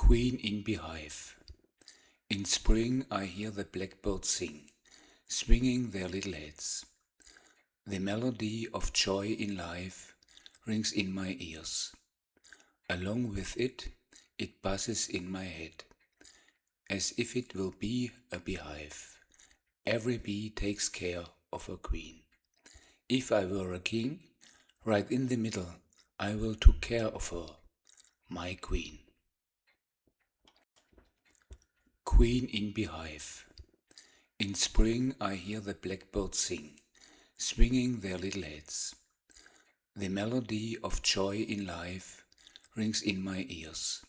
Queen in beehive. In spring I hear the blackbirds sing, swinging their little heads. The melody of joy in life rings in my ears. Along with it, it buzzes in my head, as if it will be a beehive. Every bee takes care of her queen. If I were a king, right in the middle, I will take care of her, my queen. Queen in beehive. In spring I hear the blackbirds sing, swinging their little heads. The melody of joy in life rings in my ears.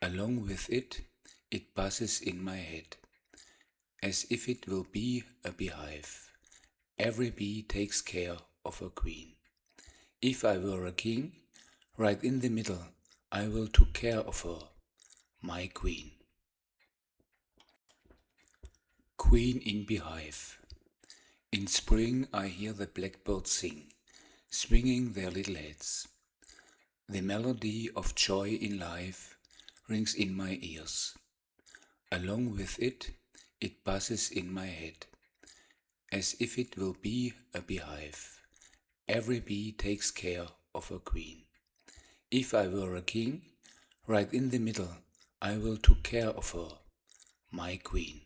Along with it, it buzzes in my head, as if it will be a beehive. Every bee takes care of her queen. If I were a king, right in the middle, I will take care of her, my queen. Queen in beehive. In spring I hear the blackbirds sing, swinging their little heads. The melody of joy in life rings in my ears. Along with it, it buzzes in my head, as if it will be a beehive. Every bee takes care of her queen. If I were a king, right in the middle, I will take care of her, my queen.